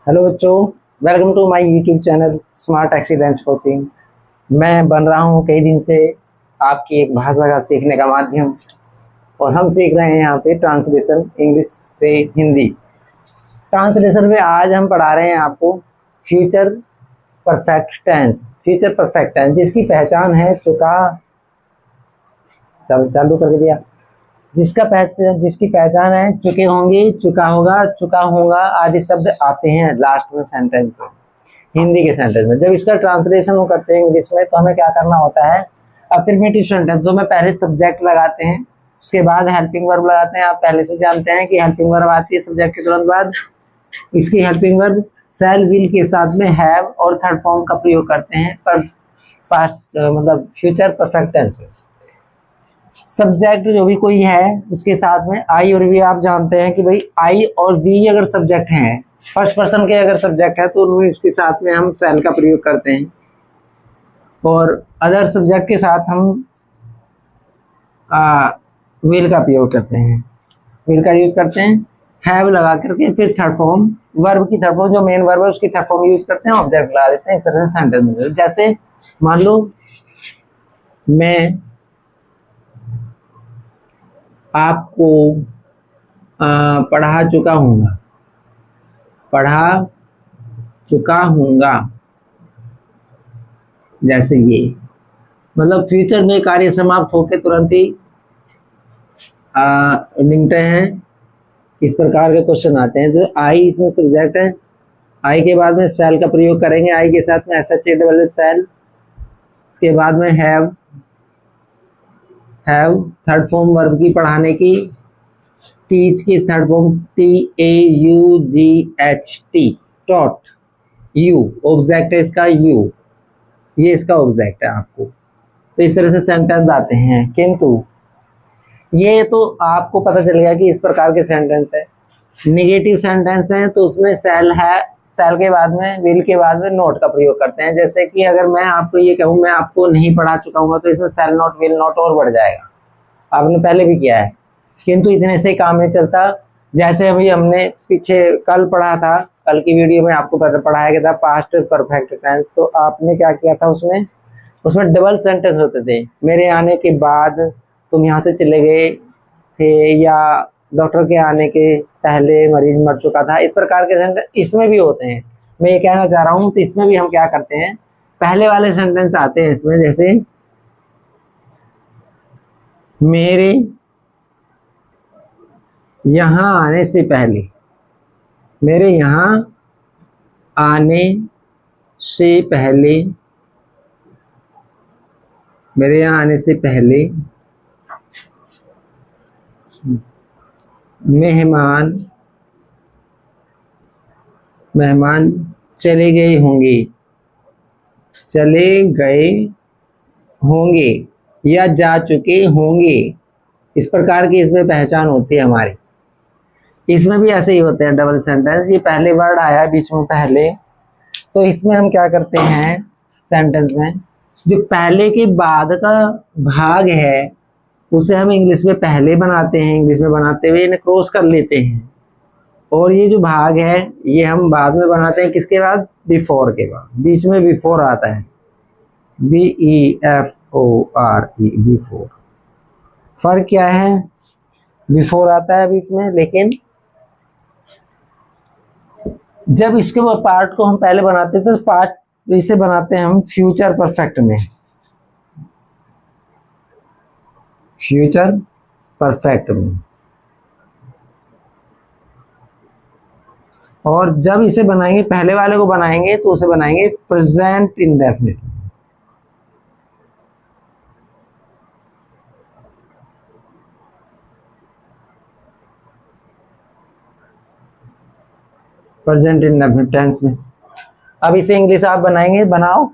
Hello बच्चों, welcome to my YouTube channel smart excellence coaching. मैं बन रहा हूँ कई दिन से आपकी एक भाषा का सीखने का माध्यम, और हम सीख रहे हैं यहाँ पे ट्रांसलेशन इंग्लिश से हिंदी। ट्रांसलेशन में आज हम पढ़ा रहे हैं आपको future perfect tense. Future perfect tense जिसकी पहचान है चुका, चालू करके दिया, जिसकी पहचान है चुके होंगे, चुका होगा, चुका होगा आदि शब्द आते हैं लास्ट में सेंटेंस में, हिंदी के सेंटेंस में। जब इसका ट्रांसलेशन वो करते हैं इंग्लिश में तो हमें क्या करना होता है, अफर्मेटिव सेंटेंस जो में पहले सब्जेक्ट लगाते हैं, उसके बाद हेल्पिंग वर्ब लगाते हैं। आप पहले से जानते हैं कि हेल्पिंग वर्ब आती है सब्जेक्ट के तुरंत बाद। इसकी हेल्पिंग वर्ब शैल विल के साथ में हैव और थर्ड फॉर्म का प्रयोग करते हैं पर पास्ट मतलब फ्यूचर परफेक्ट टेंस में। सब्जेक्ट जो भी कोई है उसके साथ में आई और वी, आप जानते हैं कि भाई आई और वी अगर सब्जेक्ट हैं, फर्स्ट पर्सन के अगर सब्जेक्ट है तो उनमें इसके साथ में हम शैल का प्रयोग करते हैं, और अदर सब्जेक्ट के साथ हम विल का प्रयोग करते हैं, विल का यूज करते हैं। हैव लगा करके फिर थर्ड फॉर्म वर्ब की थर्ड फॉर्म जो मेन वर्ब है उसकी थर्ड फॉर्म यूज करते हैं, ऑब्जेक्ट लगा देते हैं। इस तरह से सेंटेंस में जैसे मान लो मैं आपको पढ़ा चुका हूँगा, पढ़ा चुका हूँगा, जैसे ये मतलब फ्यूचर में कार्य समाप्त होकर तुरंत ही निपटे हैं, इस प्रकार के क्वेश्चन आते हैं। तो आई इसमें सब्जेक्ट है, आई के बाद में शैल का प्रयोग करेंगे, आई के साथ में एसएच शैल, इसके बाद में हैव थर्ड फॉर्म वर्ब की पढ़ाने की, टीच की third form TAUGHT, taught, you object है इसका, यू ये इसका ऑब्जेक्ट है आपको। तो इस तरह से सेंटेंस आते हैं, किंतु ये तो आपको पता चल गया कि इस प्रकार के सेंटेंस है। नेगेटिव सेंटेंस है तो उसमें शैल है, शैल के बाद में विल के बाद में नॉट का प्रयोग करते हैं। जैसे कि अगर मैं आपको ये कहूँ मैं आपको नहीं पढ़ा चुका हूँ तो इसमें शैल नॉट विल नॉट और बढ़ जाएगा, आपने पहले भी किया है, किंतु इतने से काम नहीं चलता। जैसे अभी हमने पीछे कल पढ़ा था, कल की वीडियो में आपको पढ़ाया गया था पास्ट परफेक्ट टेंस, तो आपने क्या किया था उसमें डबल सेंटेंस होते थे। मेरे आने के बाद तुम यहाँ से चले गए थे, या डॉक्टर के आने के पहले मरीज मर चुका था, इस प्रकार के सेंटेंस इसमें भी होते हैं। मैं ये कहना चाह रहा हूँ तो इसमें भी हम क्या करते हैं, पहले वाले सेंटेंस आते हैं इसमें, जैसे मेरे यहाँ आने से पहले, मेरे यहाँ आने से पहले, मेरे यहाँ आने से पहले मेहमान चले गए होंगे, चले गए होंगे या जा चुके होंगे, इस प्रकार की इसमें पहचान होती है हमारी। इसमें भी ऐसे ही होते हैं डबल सेंटेंस। ये पहले वर्ड आया बीच में पहले, तो इसमें हम क्या करते हैं सेंटेंस में, जो पहले के बाद का भाग है उसे हम इंग्लिश में पहले बनाते हैं, इंग्लिश में बनाते हुए इन्हें क्रॉस कर लेते हैं, और ये जो भाग है ये हम बाद में बनाते हैं, किसके बाद, बिफोर के बाद। बीच में बिफोर आता है, BEFORE, बिफोर। फर्क क्या है, बिफोर आता है बीच में, लेकिन जब इसके पार्ट को हम पहले बनाते हैं तो पार्ट इसे बनाते हैं हम फ्यूचर परफेक्ट में, फ्यूचर परफेक्ट में। और जब इसे बनाएंगे, पहले वाले को बनाएंगे तो उसे बनाएंगे present indefinite, present indefinite tense में। अब इसे इंग्लिश आप बनाएंगे, बनाओ,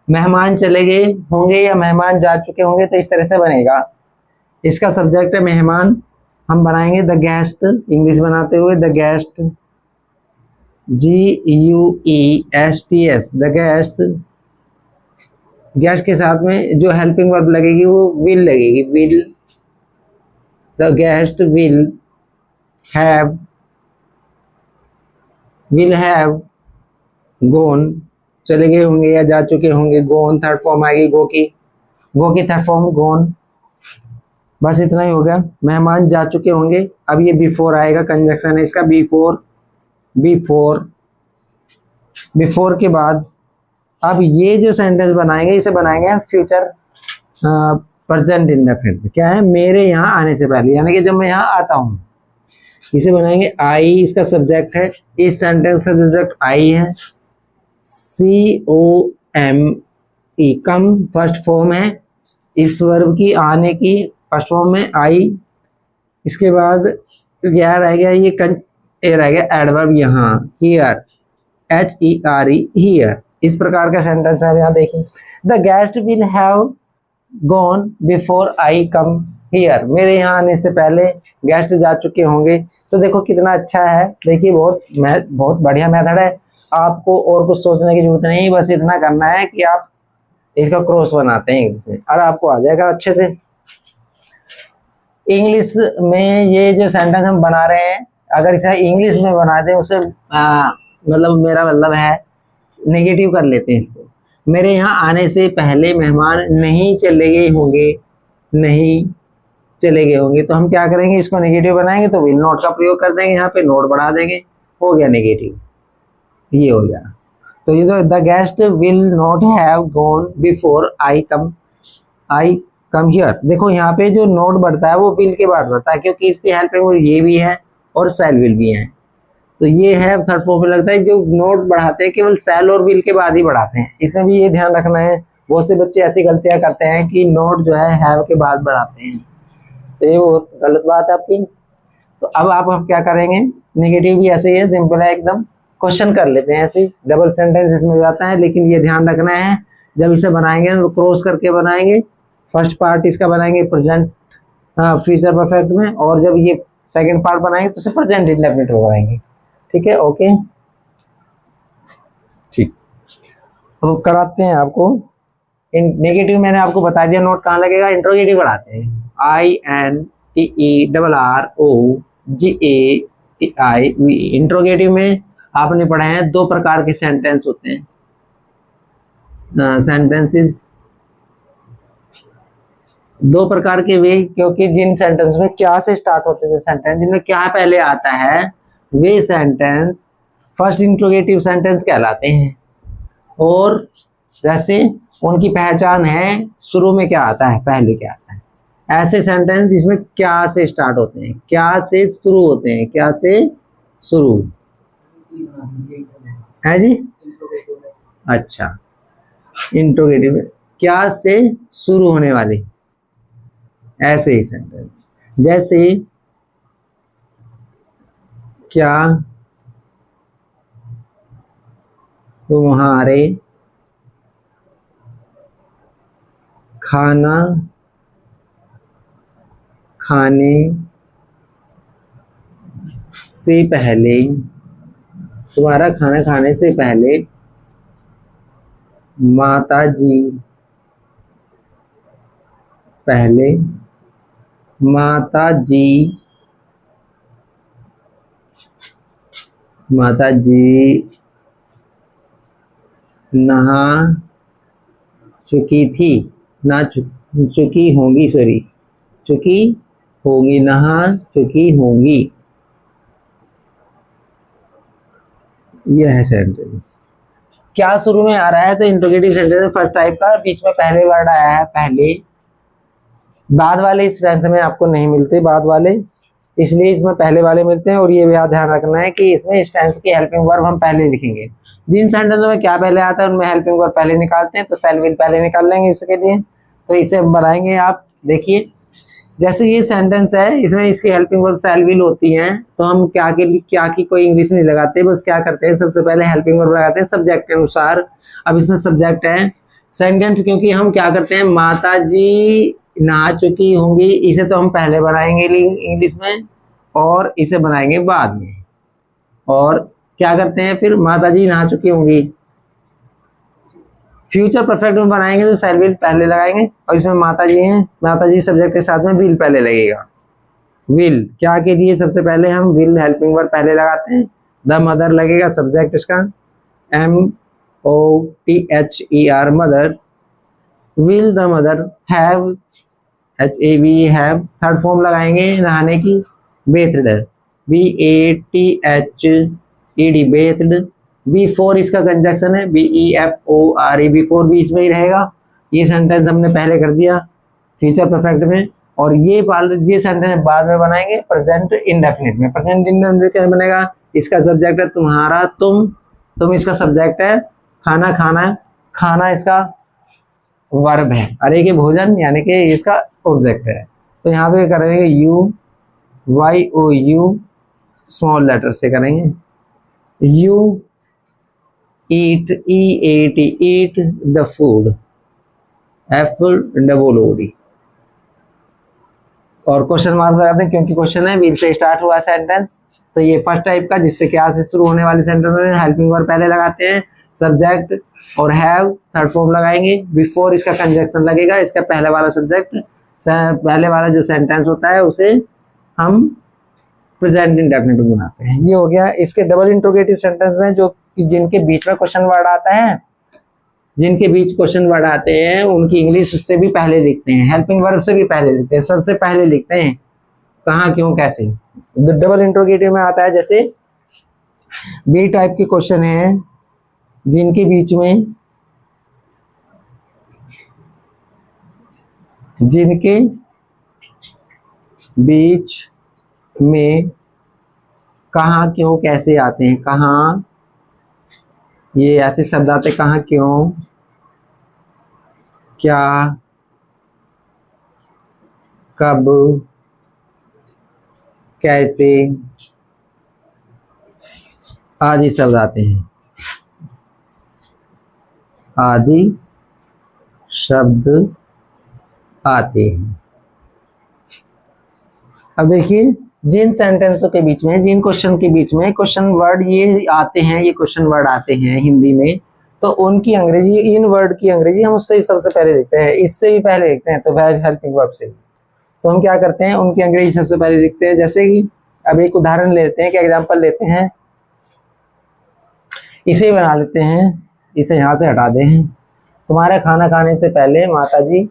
मेहमान चले गए होंगे या मेहमान जा चुके होंगे, तो इस तरह से बनेगा। इसका सब्जेक्ट है मेहमान, हम बनाएंगे द गेस्ट, इंग्लिश बनाते हुए the guest, GUESTS, the guest. Guest के साथ में जो हेल्पिंग वर्ब लगेगी वो विल लगेगी, will, the guest will have will have gone, चले गए होंगे या जा चुके होंगे। गोन थर्ड फॉर्म आएगी गो की थर्ड फॉर्म गोन। बस इतना ही हो गया, मेहमान जा चुके होंगे। अब ये बिफोर आएगा, कंजक्शन है इसका बिफोर। बिफोर के बाद अब ये जो सेंटेंस बनाएंगे इसे बनाएंगे फ्यूचर प्रेजेंट इंडेफिनिट। क्या है, मेरे यहाँ आने से पहले, यानी कि जब मैं यहाँ आता हूँ। इसे बनाएंगे आई, इसका सब्जेक्ट है, इस सेंटेंस का सब्जेक्ट आई है। COME, कम फर्स्ट फॉर्म है, इस वर्ब की आने की फर्स्ट फॉर्म में आई। इसके बाद क्या रह गया, ये रह गया एडवर्ब यहाँ हियर, HERE हियर। इस प्रकार का सेंटेंस है। यहाँ देखिए, the guest will have gone before I come here, मेरे यहाँ आने से पहले गेस्ट जा चुके होंगे। तो देखो कितना अच्छा है, देखिए बहुत बढ़िया मेथड है। आपको और कुछ सोचने की जरूरत नहीं, बस इतना करना है कि आप इसका क्रॉस बनाते हैं इंग्लिश में और आपको आ जाएगा अच्छे से। इंग्लिश में ये जो सेंटेंस हम बना रहे हैं, अगर इसे इंग्लिश में बना दें उसे मतलब मेरा मतलब है नेगेटिव कर लेते हैं इसको। मेरे यहाँ आने से पहले मेहमान नहीं चले गए होंगे, तो हम क्या करेंगे, इसको नेगेटिव बनाएंगे तो विल नॉट का प्रयोग कर देंगे, यहाँ पे नोट बढ़ा देंगे, हो गया नेगेटिव, ये हो गया। तो ये तो the guest will not have gone before I come here. देखो यहाँ पे जो नोट बढ़ता है वो विल के बाद बढ़ता है, क्योंकि इसकी हेल्पिंग ये भी है और सेल विल भी है। तो ये है थर्ड फॉर्म में लगता है, जो नोट बढ़ाते हैं केवल सेल और विल के बाद ही बढ़ाते हैं। इसमें भी ये ध्यान रखना है, बहुत से बच्चे ऐसी गलतियां करते हैं कि नोट जो है हैव के बाद बढ़ाते हैं, तो ये बहुत गलत बात है आपकी। तो अब आप क्या करेंगे, नेगेटिव भी ऐसे ही है, सिंपल है एकदम। क्वेश्चन कर लेते हैं, ऐसे डबल सेंटेंस इसमें जाता है, लेकिन ये ध्यान रखना है जब इसे बनाएंगे तो क्रॉस करके बनाएंगे। फर्स्ट पार्ट इसका बनाएंगे प्रेजेंट फ्यूचर परफेक्ट में, और जब ये सेकंड पार्ट बनाएंगे तो उसे प्रेजेंट इंडेफिनिट में बनाएंगे। ठीक है, ओके ठीक। अब कराते हैं आपको नेगेटिव, मैंने आपको बता दिया नोट कहाँ लगेगा। इंट्रोगेटिव बढ़ाते हैं, INTERROGATIV। इंट्रोगेटिव में आपने पढ़ा है दो प्रकार के सेंटेंस होते हैं, सेंटेंसेस दो प्रकार के वे, क्योंकि जिन सेंटेंस में क्या से स्टार्ट होते थे सेंटेंस, जिनमें क्या पहले आता है वे सेंटेंस फर्स्ट इंट्रोगेटिव सेंटेंस कहलाते हैं। और जैसे उनकी पहचान है शुरू में क्या आता है, पहले क्या आता है, ऐसे सेंटेंस जिसमें क्या से स्टार्ट होते हैं, क्या से शुरू होते हैं, क्या से शुरू है जी। अच्छा, इंट्रोगेटिव में क्या से शुरू होने वाले ऐसे ही सेंटेंस, जैसे क्या तुम्हारे खाना खाने से पहले, तुम्हारा खाना खाने से पहले माताजी नहा चुकी थी, चुकी होगी, नहा चुकी होंगी। यह है सेंटेंस। क्या शुरू में आ रहा है, तो इंट्रोगेटिव सेंटेंस फर्स्ट टाइप का, बीच में पहले वर्ड आया है पहले। बाद वाले इस टेंस में आपको नहीं मिलते, बाद वाले, इसलिए इसमें पहले वाले मिलते हैं। और ये भी ध्यान रखना है कि इसमें इस टेंस की हेल्पिंग वर्ब हम पहले लिखेंगे। जिन सेंटेंसों में क्या पहले आता है उनमें हेल्पिंग वर्ब पहले निकालते हैं, तो सेल विल पहले निकाल लेंगे इसके लिए। तो इसे बनाएंगे आप, देखिए जैसे ये सेंटेंस है, इसमें इसकी हेल्पिंग वर्ब सेल विल होती हैं, तो हम क्या की कोई इंग्लिश नहीं लगाते, बस क्या करते हैं सबसे पहले हेल्पिंग वर्ब लगाते हैं सब्जेक्ट के अनुसार। अब इसमें सब्जेक्ट है सेंटेंस, क्योंकि हम क्या करते हैं, माताजी नहा चुकी होंगी, इसे तो हम पहले बनाएंगे इंग्लिश में और इसे बनाएंगे बाद में। और क्या करते हैं फिर, माताजी नहा चुकी होंगी फ्यूचर परफेक्ट में बनाएंगे तो सेल विल पहले लगाएंगे, और इसमें माताजी हैं, माताजी सब्जेक्ट के साथ में विल पहले लगेगा। विल क्या के लिए सबसे पहले हम विल हेल्पिंग वर्ब पहले लगाते हैं, द मदर लगेगा सब्जेक्ट इसका, MOTHER mother. Will the mother have, HAV have, third form लगाएंगे नहाने की, बेथड, BATHED बेथड। बिफोर इसका कंजक्शन है, BEFORE, बिफोर बीच में ही रहेगा। ये सेंटेंस हमने पहले कर दिया फ्यूचर परफेक्ट में। और ये सेंटेंस बाद में बनाएंगे प्रेजेंट इंडेफिनिट में। प्रेजेंट इंडेफिनिट कैसे बनेगा, इसका सब्जेक्ट है तुम्हारा, तुम इसका सब्जेक्ट है, खाना खाना, खाना इसका वर्ब है, अरे के भोजन यानी कि इसका ऑब्जेक्ट है। तो यहाँ पे करेंगे YOU स्मॉल लेटर से करेंगे, you eat, EAT eat the food, FOOD। और क्वेश्चन मार्क लगाते हैं क्योंकि क्वेश्चन है, विल से स्टार्ट हुआ सेंटेंस। तो ये फर्स्ट टाइप का जिससे क्या से शुरू होने वाले सेंटेंस में हेल्पिंग वर्ब पहले लगाते हैं, सब्जेक्ट और हैव थर्ड फॉर्म लगाएंगे, बिफोर इसका कंजक्शन लगेगा, इसका पहले वाला सब्जेक्ट, पहले वाला जो सेंटेंस होता है उसे हम प्रेजेंट इंडेफिनिट में बनाते हैं। ये हो गया। इसके डबल इंट्रोगेटिव सेंटेंस में जो जिनके बीच में क्वेश्चन वर्ड आता है, जिनके बीच क्वेश्चन वर्ड आते हैं उनकी इंग्लिश उससे भी पहले लिखते हैं, हेल्पिंग वर्ब से भी पहले लिखते हैं, सबसे पहले लिखते हैं, कहाँ क्यों कैसे। डबल इंट्रोगेटिव में आता है जैसे बी टाइप के क्वेश्चन है जिनके बीच में कहाँ क्यों कैसे आते हैं, कहाँ, ये ऐसे शब्द आते हैं, कहाँ क्यों क्या कब कैसे आदि शब्द आते हैं, आदि शब्द आते हैं। अब देखिए जिन सेंटेंसों के बीच में, जिन क्वेश्चन के बीच में क्वेश्चन वर्ड ये आते हैं, ये क्वेश्चन वर्ड आते हैं हिंदी में, तो उनकी अंग्रेजी, इन वर्ड की अंग्रेजी हम उससे सबसे पहले लिखते हैं, इससे भी पहले लिखते हैं, तो वेरी हेल्पिंग वर्ब से। तो हम क्या करते हैं, उनकी अंग्रेजी सबसे पहले लिखते हैं। जैसे कि अब एक उदाहरण लेते हैं, कि एग्जांपल लेते हैं, इसे बना लेते हैं, इसे यहाँ से हटा दें, तुम्हारे खाना खाने से पहले माताजी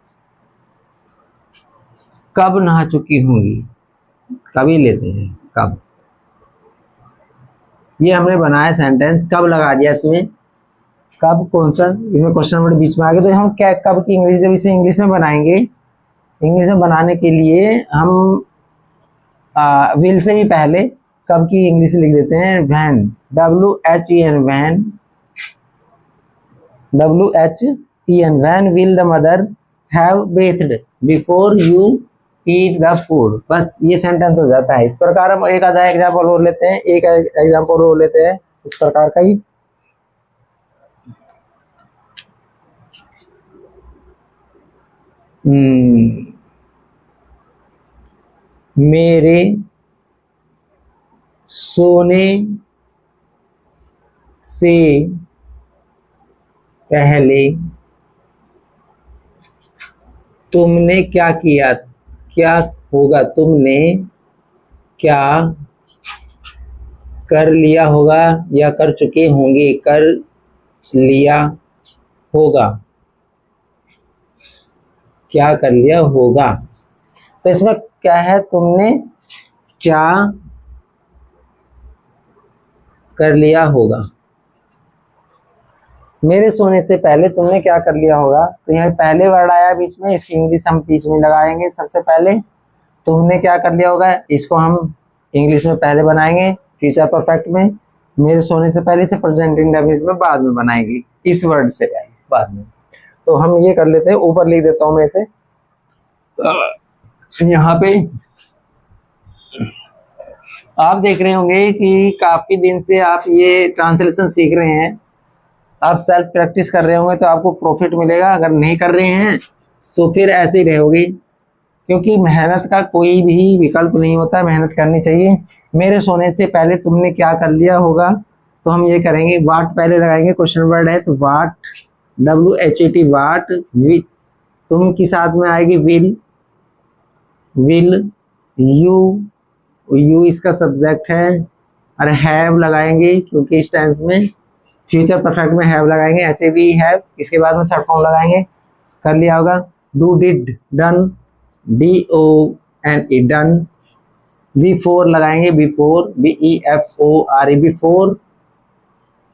कब नहा चुकी होंगी, कभी लेते हैं कब, ये हमने बनाया सेंटेंस, कब लगा दिया इसमें, कब कौन सा, इसमें क्वेश्चन वर्ड बीच में आ गया, तो हम क्या कब की इंग्लिश, जब इसे इंग्लिश में बनाएंगे, इंग्लिश में बनाने के लिए हम विल से भी पहले कब की इंग्लिश लिख देते हैं, when, WHEN when, WHEN when will the mother have bathed before you eat the food. बस ये सेंटेंस हो जाता है। इस प्रकार हम एक आधा एग्जाम्पल और लेते हैं, एक एग्जाम्पल और लेते हैं इस प्रकार का ही। मेरे सोने से पहले तुमने क्या किया, क्या होगा, तुमने क्या कर लिया होगा या कर चुके होंगे, कर लिया होगा, क्या कर लिया होगा। तो इसमें क्या है, तुमने क्या कर लिया होगा, मेरे सोने से पहले तुमने क्या कर लिया होगा। तो यहाँ पहले वर्ड आया बीच में, इसकी इंग्लिश हम बीच में लगाएंगे। सबसे पहले तुमने क्या कर लिया होगा, इसको हम इंग्लिश में पहले बनाएंगे फ्यूचर परफेक्ट में, मेरे सोने से पहले से प्रेजेंट इंडेफिनिट में बाद में बनाएंगे, इस वर्ड से पहले बाद में। तो हम ये कर लेते हैं, ऊपर लिख देता हूं मैं इसे, यहाँ पे आप देख रहे होंगे कि काफी दिन से आप ये ट्रांसलेशन सीख रहे हैं, आप सेल्फ प्रैक्टिस कर रहे होंगे तो आपको प्रॉफिट मिलेगा। अगर नहीं कर रहे हैं तो फिर ऐसे ही रहोगे, क्योंकि मेहनत का कोई भी विकल्प नहीं होता, मेहनत करनी चाहिए। मेरे सोने से पहले तुमने क्या कर लिया होगा, तो हम ये करेंगे, वाट पहले लगाएंगे, क्वेश्चन वर्ड है तो वाट, WHET वाट, तुम की साथ में आएगी विल, यू इसका सब्जेक्ट है, अरे हैव लगाएंगे क्योंकि इस टेंस में फ्यूचर परफेक्ट में हैव लगाएंगे, HAV हैव, इसके बाद में थर्ड फॉर्म लगाएंगे, कर लिया होगा। Do did done, DONE done. Before लगाएंगे, बिफोर BEFORE बिफोर,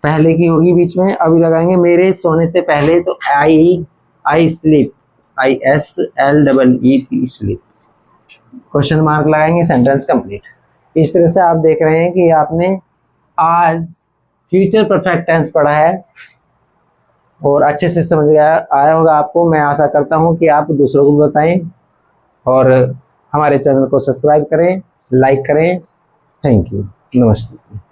पहले की होगी बीच में, अभी लगाएंगे मेरे सोने से पहले, तो I sleep, ISLEEP sleep, question mark लगाएंगे, सेंटेंस कंप्लीट। इस तरह से आप देख रहे हैं कि आपने आज फ्यूचर परफेक्ट टेंस पढ़ा है और अच्छे से समझ आया होगा आपको। मैं आशा करता हूं कि आप दूसरों को बताएं और हमारे चैनल को सब्सक्राइब करें, लाइक करें। थैंक यू, नमस्ते।